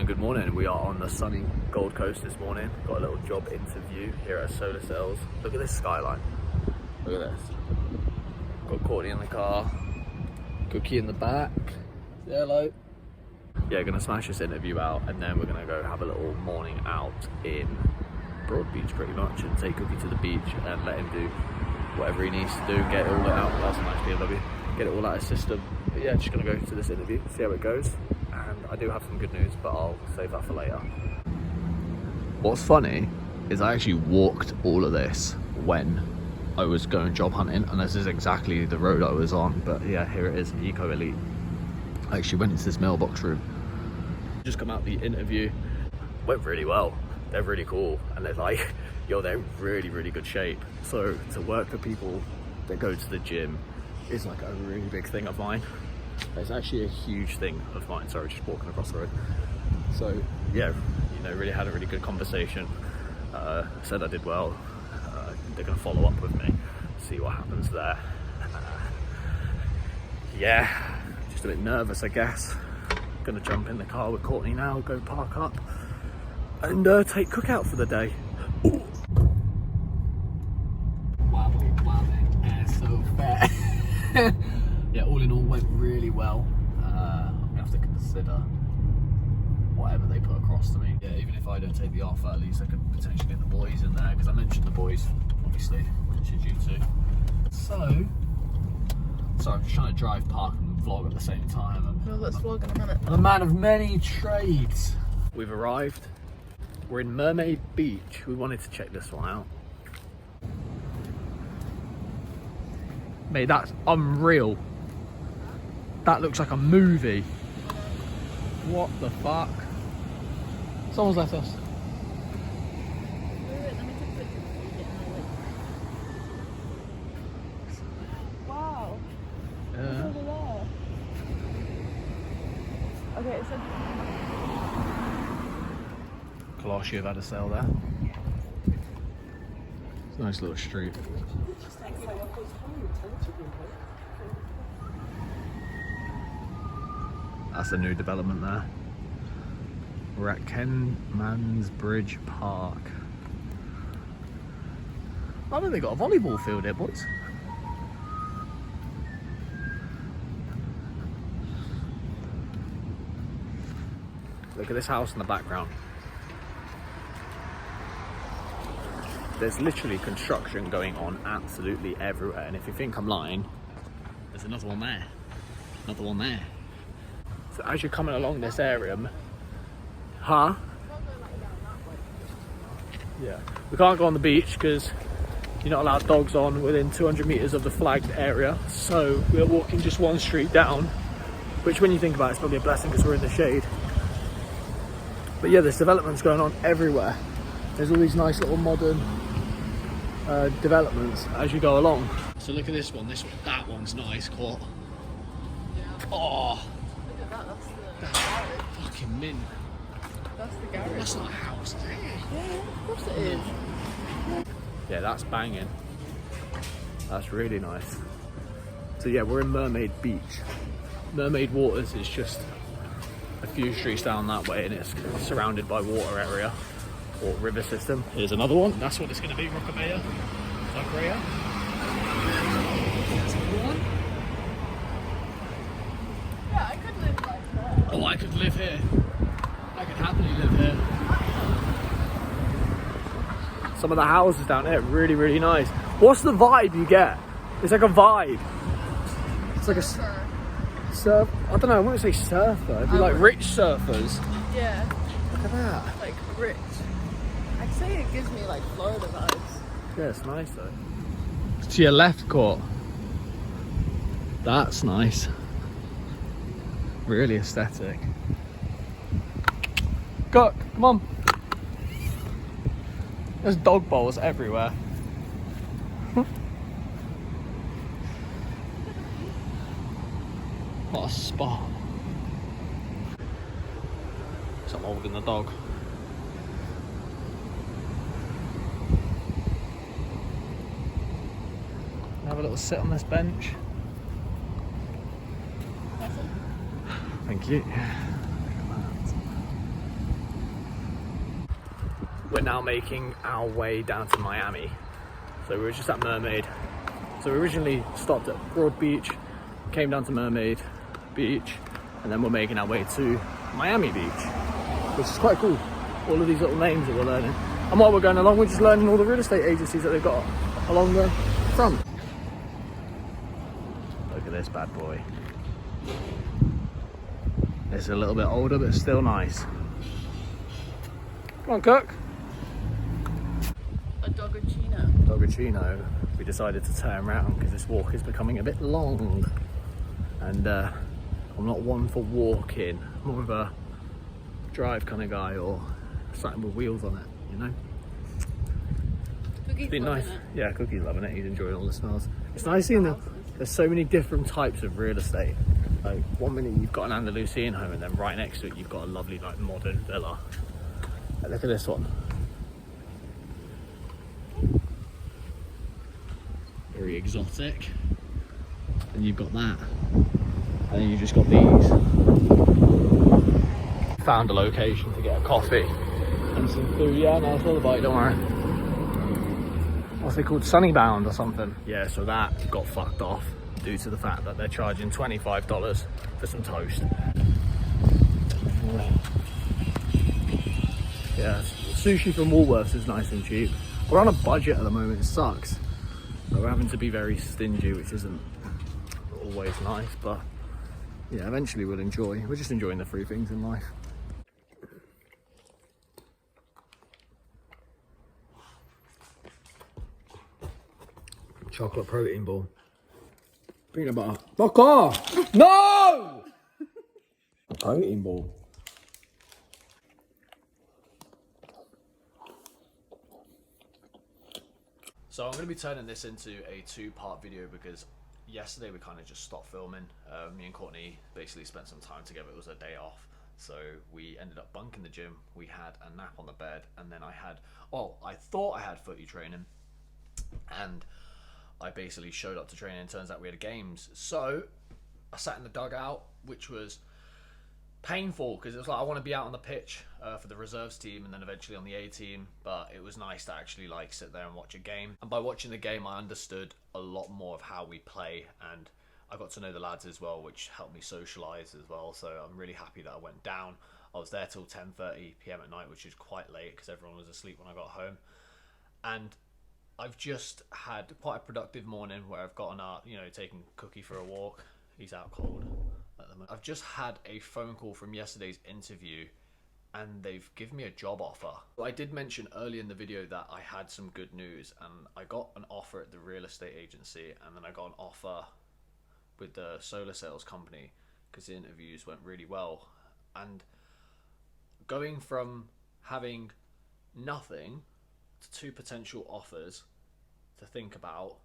Good morning. We are on the sunny Gold Coast this morning. Got a little job interview here at Solar Cells. Look at this skyline. Look at this. Got Courtney in the car. Cookie in the back. Say hello. Yeah, gonna smash this interview out and then we're gonna go have a little morning out in Broad Beach pretty much and take Cookie to the beach and let him do whatever he needs to do, get it all out. That's a nice BMW. Get it all out of his system. But yeah, just gonna go to this interview, see how it goes. And I do have some good news, but I'll save that for later. What's funny is I actually walked all of this when I was going job hunting, and this is exactly the road I was on. But yeah, here it is, Eco Elite. I actually went into this mailbox room. Just come out the interview, went really well. They're really cool, and they're like, yo, they're in really, really good shape. So to work for people that go to the gym is like a really big thing of mine. It's actually a huge thing of mine. Sorry, just walking across the road. So yeah, you know, really had a really good conversation. Said I did well. They're gonna follow up with me, see what happens there. Yeah, just a bit nervous, I guess. Gonna jump in the car with Courtney now, go park up, and take Cook out for the day. Ooh. Wow, air so fair. Yeah, all in all went really well. I'm gonna have to consider whatever they put across to me. Yeah, even if I don't take the offer, at least I could potentially get the boys in there, because I mentioned the boys, obviously, mentioned you two. So, sorry, I'm just trying to drive, park and vlog at the same time. No, let's vlog in a minute. I'm a man of many trades. We've arrived. We're in Mermaid Beach. We wanted to check this one out. Mate, that's unreal. That looks like a movie. What the fuck? Someone's left us. Wait, let me take a picture before you get in the way. Wow. Yeah. It's over there. Okay, it said... Colossia have had a sale there. It's a nice little street. That's a new development there. We're at Kenmansbridge Park. I know they got a volleyball field here, boys. Look at this house in the background. There's literally construction going on absolutely everywhere, and if you think I'm lying, there's another one there. Another one there. So as you're coming along this area, huh? Yeah, we can't go on the beach because you're not allowed dogs on within 200 meters of the flagged area. So we're walking just one street down, which when you think about it, it's probably a blessing because we're in the shade. But yeah, there's developments going on everywhere. There's all these nice little modern developments as you go along. So look at this one. That one's nice. What? Oh. Look at that, that's the garage. Fucking mint. That's the garage. That's not a house, is it? Yeah, of course it is. Yeah, that's banging. That's really nice. So yeah, we're in Mermaid Beach. Mermaid Waters is just a few streets down that way, and it's surrounded by water area or river system. Here's another one. That's what it's going to be, Rockabaya. Zagrea. There's another one. Yeah, I could live like that. Oh, I could live here. I could happily live here. Some of the houses down here are really, really nice. What's the vibe you get? It's like a vibe. It's like a surf. I don't know, I wouldn't say surfer. It'd be like rich surfers. Yeah. Look at that. Like rich. I'd say it gives me like Florida vibes. Yeah, it's nice though. To your left, Court. That's nice. Really aesthetic. Go, come on. There's dog bowls everywhere. What a spot. So I'm holding the dog. Have a little sit on this bench. Thank you. we're now making our way down to Miami. So we were just at Mermaid. So we originally stopped at Broad Beach, came down to Mermaid Beach, and then we're making our way to Miami Beach, which is quite cool. All of these little names that we're learning. And while we're going along, we're just learning all the real estate agencies that they've got along the front. Look at this bad boy. It's a little bit older, but still nice. Come on, Cook. A Doggerchino. Doggerchino. We decided to turn around because this walk is becoming a bit long. And I'm not one for walking. I'm more of a drive kind of guy, or something with wheels on it, you know? Cookie's Be loving nice. it. Yeah, Cookie's loving it. He's enjoying all the smells. It's nice seeing that there's so many different types of real estate. Like, one minute you've got an Andalusian home, and then right next to it you've got a lovely, like, modern villa. Like, look at this one. Very exotic. And you've got that. And then you just got these. Found a location to get a coffee and some food. Yeah, no, it's all about it, don't worry. What's it called? Sunnybound or something? Yeah, so that got fucked off due to the fact that they're charging $25 for some toast. Yeah, sushi from Woolworths is nice and cheap. We're on a budget at the moment, it sucks. But we're having to be very stingy, which isn't always nice, but yeah, eventually we'll enjoy. We're just enjoying the free things in life. Chocolate protein ball. Peanut butter. Fuck off! No! Protein ball. So I'm going to be turning this into a two-part video because yesterday we kind of just stopped filming. Me and Courtney basically spent some time together. It was a day off. So we ended up bunking the gym. We had a nap on the bed, and then I thought I had footy training, and I basically showed up to training, and turns out we had games. So I sat in the dugout, which was painful because it was like I want to be out on the pitch for the reserves team and then eventually on the A team, but it was nice to actually like sit there and watch a game. And by watching the game I understood a lot more of how we play, and I got to know the lads as well, which helped me socialise as well. So I'm really happy that I went down. I was there till 10:30 p.m. at night, which is quite late because everyone was asleep when I got home. And I've just had quite a productive morning where I've gotten out, you know, taking Cookie for a walk. He's out cold at the moment. I've just had a phone call from yesterday's interview, and they've given me a job offer. I did mention earlier in the video that I had some good news, and I got an offer at the real estate agency, and then I got an offer with the solar sales company because the interviews went really well. And going from having nothing to two potential offers to think about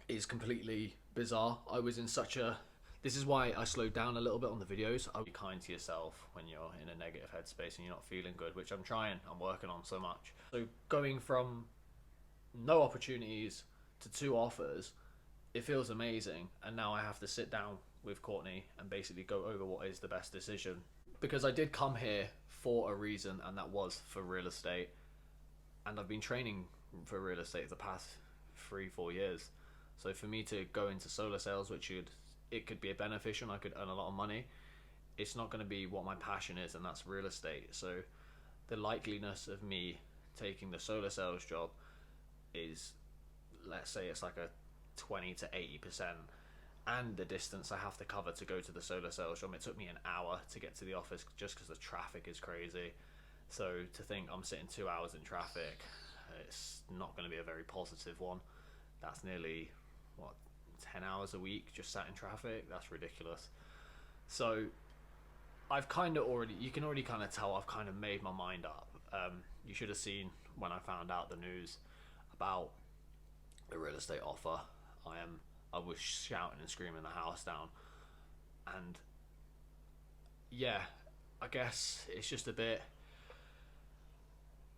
is completely bizarre. I was in such a... This is why I slowed down a little bit on the videos. I'll be kind to yourself when you're in a negative headspace and you're not feeling good, which I'm trying. I'm working on so much. So going from no opportunities to two offers, it feels amazing. And now I have to sit down with Courtney and basically go over what is the best decision. Because I did come here for a reason, and that was for real estate. And I've been training for real estate the past 3-4 years. So for me to go into solar sales, which it could be a beneficial, I could earn a lot of money, it's not going to be what my passion is, and that's real estate. So the likeliness of me taking the solar sales job is, let's say it's like a 20 to 80%, and the distance I have to cover to go to the solar sales job, it took me an hour to get to the office just because the traffic is crazy. So to think I'm sitting 2 hours in traffic, it's not going to be a very positive one. That's nearly, what, 10 hours a week just sat in traffic. That's ridiculous. So I've kind of already, you can already kind of tell I've kind of made my mind up. You should have seen when I found out the news about the real estate offer. I was shouting and screaming the house down. And yeah, I guess it's just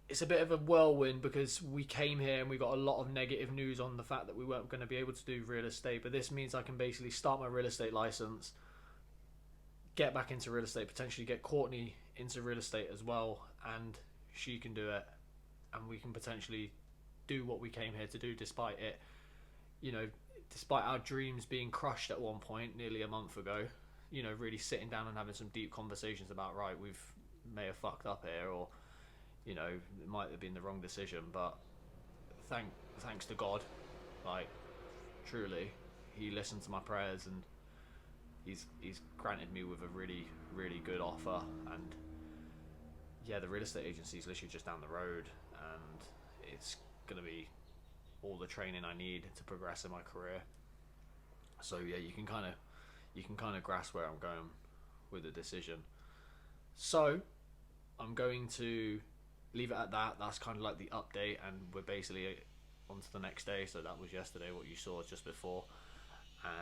it's a bit of a whirlwind because we came here and we got a lot of negative news on the fact that we weren't going to be able to do real estate. But this means I can basically start my real estate license, get back into real estate, potentially get Courtney into real estate as well, and she can do it, and we can potentially do what we came here to do, despite it, you know, despite our dreams being crushed at one point nearly a month ago. You know, really sitting down and having some deep conversations about, right, we've may have fucked up here, or, you know, it might have been the wrong decision, but thanks to God, like, truly, he listened to my prayers, and he's granted me with a really, really good offer. And yeah, the real estate agency is literally just down the road, and it's gonna be all the training I need to progress in my career. So yeah, you can kind of grasp where I'm going with the decision. So I'm going to leave it at that. That's kind of like the update, and we're basically on to the next day. So that was yesterday, what you saw just before.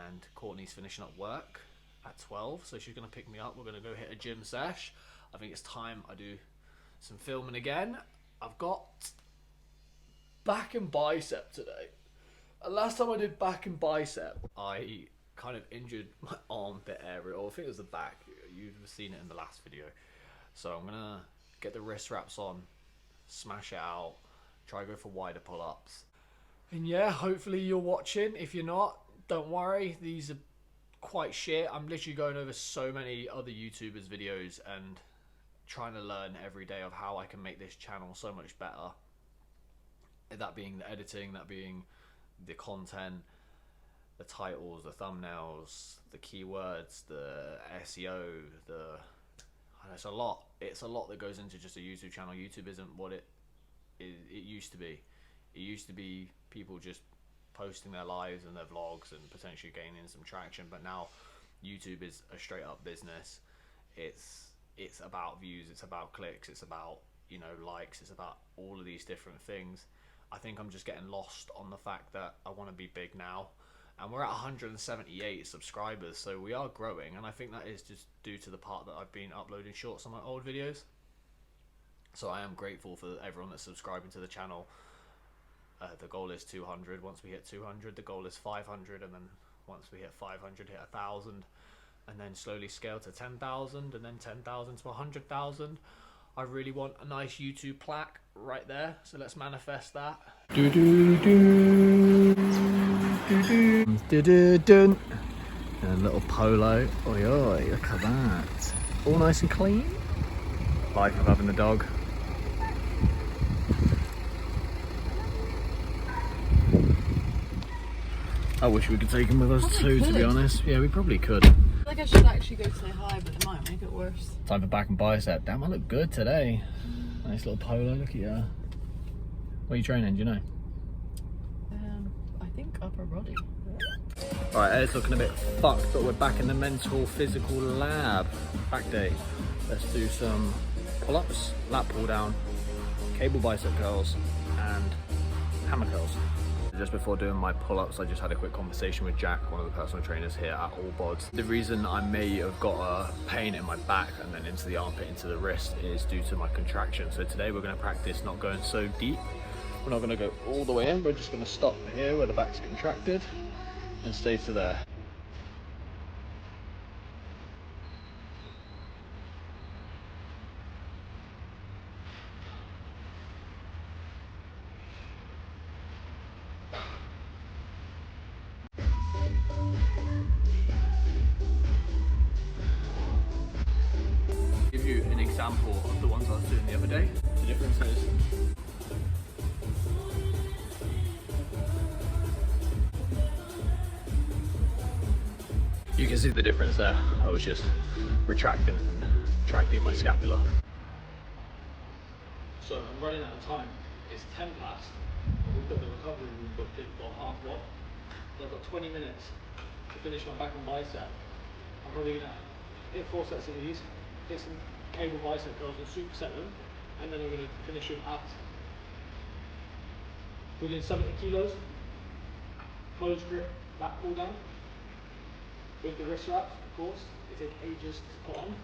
And Courtney's finishing up work at 12, so she's going to pick me up. We're going to go hit a gym sesh. I think it's time I do some filming again. I've got back and bicep today. Last time I did back and bicep, I kind of injured my armpit area, or I think it was the back. You've seen it in the last video. So I'm gonna get the wrist wraps on, smash it out, try to go for wider pull-ups. And yeah, hopefully you're watching. If you're not, don't worry, these are quite shit. I'm literally going over so many other YouTubers' videos and trying to learn every day of how I can make this channel so much better. That being the editing, that being the content, the titles, the thumbnails, the keywords, the SEO, it's a lot. It's a lot that goes into just a YouTube channel. YouTube isn't what it used to be. It used to be people just posting their lives and their vlogs and potentially gaining some traction, but now YouTube is a straight up business. It's about views, it's about clicks, it's about, you know, likes, it's about all of these different things. I think I'm just getting lost on the fact that I want to be big now, and we're at 178 subscribers, so we are growing, and I think that is just due to the part that I've been uploading shorts on my old videos. So I am grateful for everyone that's subscribing to the channel. The goal is 200. Once we hit 200, the goal is 500, and then once we hit 500, hit 1,000, and then slowly scale to 10,000, and then 10,000 to 100,000. I really want a nice YouTube plaque right there, so let's manifest that. Do do do do do do do do. And a little polo. Oi oi! Look at that. All nice and clean. Life of having the dog. I wish we could take him with us too, to be honest. Yeah, we probably could. I feel like I should actually go say hi, but it might make it worse. Time for back and bicep. Damn, I look good today. Nice little polo, look at you. What are you training, do you know? I think upper body. Alright, Ed's looking a bit fucked, but we're back in the mental physical lab. Back day. Let's do some pull-ups, lat pull down, cable bicep curls, and hammer curls. Just before doing my pull-ups, I just had a quick conversation with Jack, one of the personal trainers here at All Bods. The reason I may have got a pain in my back and then into the armpit, into the wrist, is due to my contraction. So today we're going to practice not going so deep. We're not going to go all the way in, we're just going to stop here where the back's contracted and stay to there. Give you an example of the ones I was doing the other day. The difference is you can see the difference there. I was just retracting and tracting my scapula. So I'm running out of time. It's 10 past. We've got the recovery room booked in for half what? So I've got 20 minutes to finish my back and bicep. I'm probably gonna hit 4 sets of these, hit some cable bicep curls and superset them, and then I'm gonna finish them at within 70 kilos. Close grip, back pull down. With the wrist wraps, of course, they take ages to put on.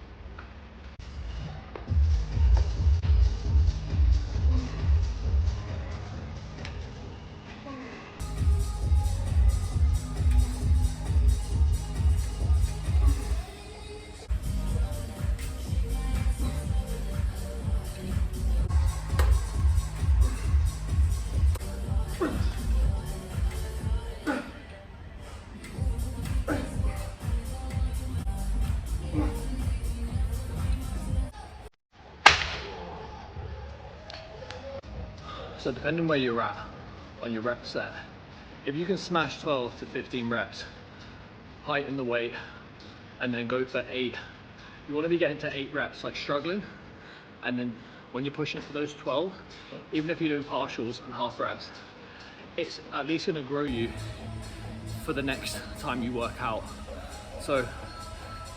So depending where you're at on your rep set, if you can smash 12 to 15 reps, heighten the weight, and then go for 8, you want to be getting to 8 reps, like struggling, and then when you're pushing for those 12, even if you're doing partials and half reps, it's at least going to grow you for the next time you work out. So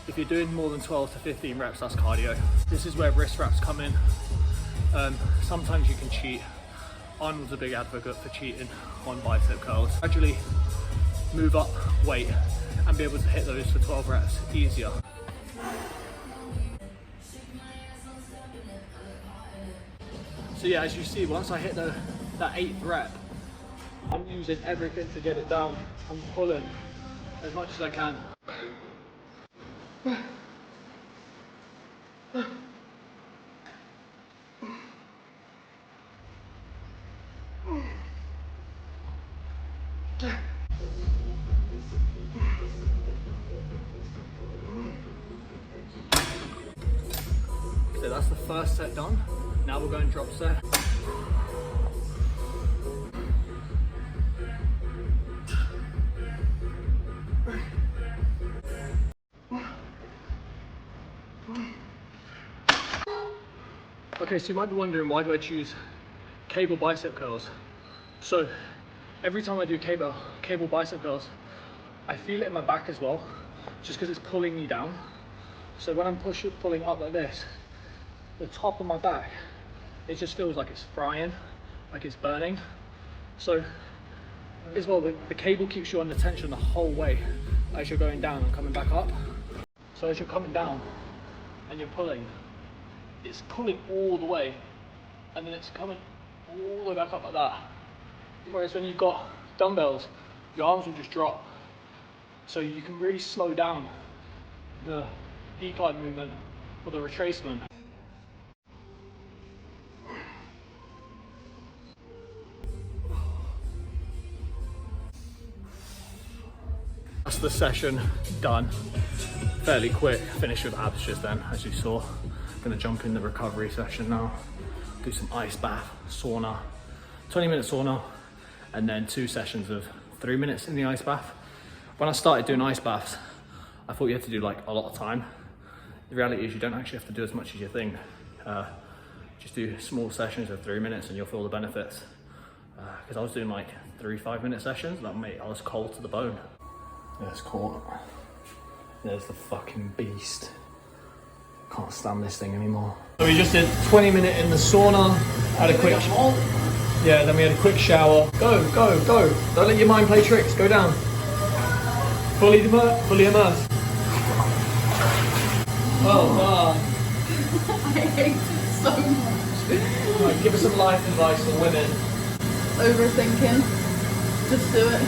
if you're doing more than 12 to 15 reps, that's cardio. This is where wrist wraps come in. Sometimes you can cheat. Arnold's a big advocate for cheating on bicep curls. Gradually move up weight and be able to hit those for 12 reps easier. So yeah, as you see, once I hit that 8th rep, I'm using everything to get it down. I'm pulling as much as I can. So that's the first set done. Now we're going drop set. Okay, so you might be wondering, why do I choose cable bicep curls? So every time I do cable bicep curls, I feel it in my back as well, just because it's pulling me down. So when I'm pulling up like this, the top of my back, it just feels like it's frying, like it's burning. So as well, the cable keeps you under tension the whole way as you're going down and coming back up. So as you're coming down and you're pulling, it's pulling all the way, and then it's coming all the way back up like that. Whereas when you've got dumbbells, your arms will just drop. So you can really slow down the decline movement or the retracement. That's the session done. Fairly quick, finished with abs just then, as you saw. Gonna jump in the recovery session now, do some ice bath, sauna, 20-minute sauna, and then 2 sessions of 3 minutes in the ice bath. When I started doing ice baths, I thought you had to do like a lot of time. The reality is you don't actually have to do as much as you think. Just do small sessions of 3 minutes and you'll feel the benefits. Because I was doing like 3 5-minute sessions, and mate, I was cold to the bone. There's caught. There's the fucking beast. Can't stand this thing anymore. So we just did 20-minute in the sauna, had a quick, yeah, then we had a quick shower. Go, go, go. Don't let your mind play tricks, go down. Fully immersed. Oh god. I hate it so much. Right, give us some life advice for women. Overthinking. Just do it.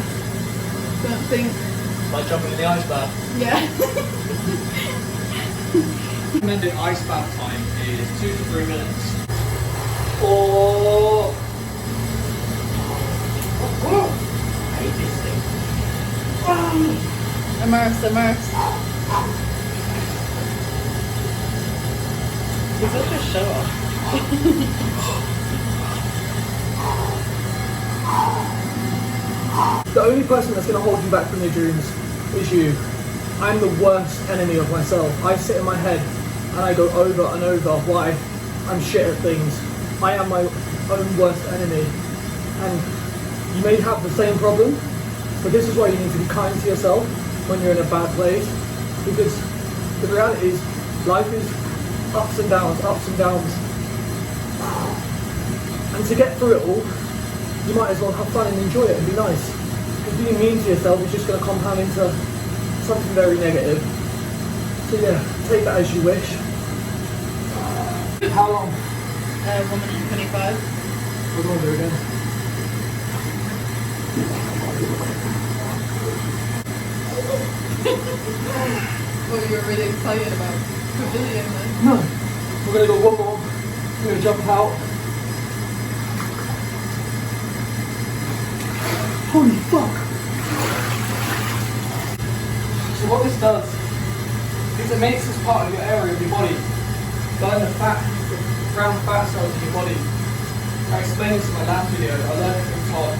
Don't think. Like jumping in the ice bath. Yeah. Recommended ice bath time is 2 to 3 minutes. Oh, I hate this thing. Immerse. You're such a show off. The only person that's going to hold you back from your dreams is you. I'm the worst enemy of myself. I sit in my head and I go over and over why I'm shit at things. I am my own worst enemy. And you may have the same problem, but this is why you need to be kind to yourself when you're in a bad place. Because the reality is, life is ups and downs. And to get through it all, you might as well have fun and enjoy it and be nice. Because being mean to yourself is just going to compound into something very negative. So yeah, take that as you wish. How long? 1 minute and 25. We're going to do it again. What you were really excited about? Pavilion then? No. We're going to go one more. We're going to jump out. Holy fuck! So what this does is it makes this part of your area of your body burn the fat, the brown fat cells in your body, I explained this in my last video, I learned it from Tom.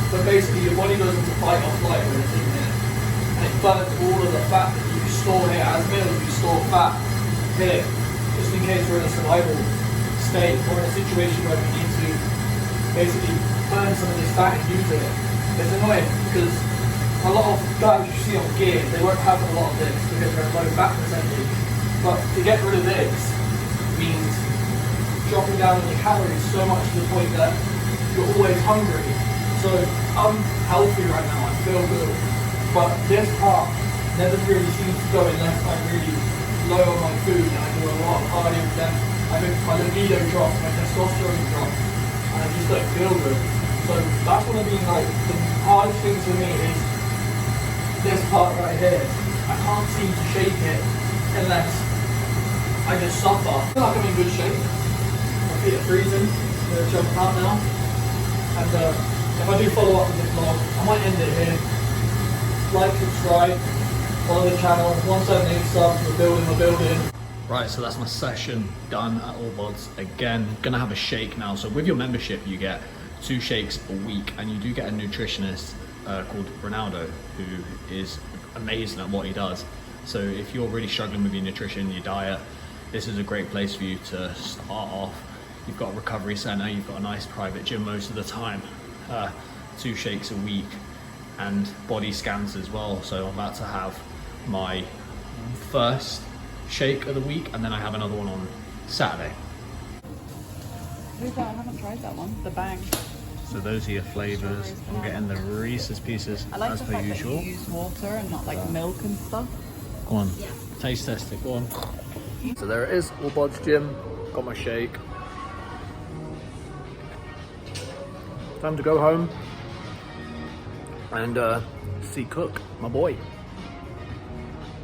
But basically your body goes into fight or flight when it's eating it. And it burns all of the fat that you store here as meals, you store fat here, just in case we're in a survival state or in a situation where we need to basically burn some of this fat and use it. It's annoying because a lot of guys you see on gear, they won't have a lot of this because they're low fat percentage. But to get rid of this means dropping down on your calories so much to the point that you're always hungry. So I'm healthy right now, I feel good. But this part never really seems to go unless I'm really low on my food and I do a lot of cardio, then my libido drops, my testosterone drops, and I just don't feel good. So that's one of the hardest things for me is this part right here. I can't seem to shake it unless I just suffer. I feel like I'm in good shape. My feet are freezing. I'm going to jump out now. And if I do follow up with this vlog, I might end it here. Like, subscribe, follow the channel. 178 subs, we're building. Right, so that's my session done at All Bods. Again, gonna have a shake now. So with your membership, you get 2 shakes a week, and you do get a nutritionist called Ronaldo, who is amazing at what he does. So if you're really struggling with your nutrition, your diet, this is a great place for you to start off. You've got a recovery center, you've got a nice private gym most of the time, 2 shakes a week, and body scans as well. So I'm about to have my first shake of the week, and then I have another one on Saturday. Who's that? I haven't tried that one. The bang. So those are your flavors. I'm getting the Reese's Pieces I like as the per fact usual. that you use water and not like milk and stuff. Go on, taste test it, go on. So there it is, All Bods Gym. Got my shake. Time to go home and see Cook, my boy.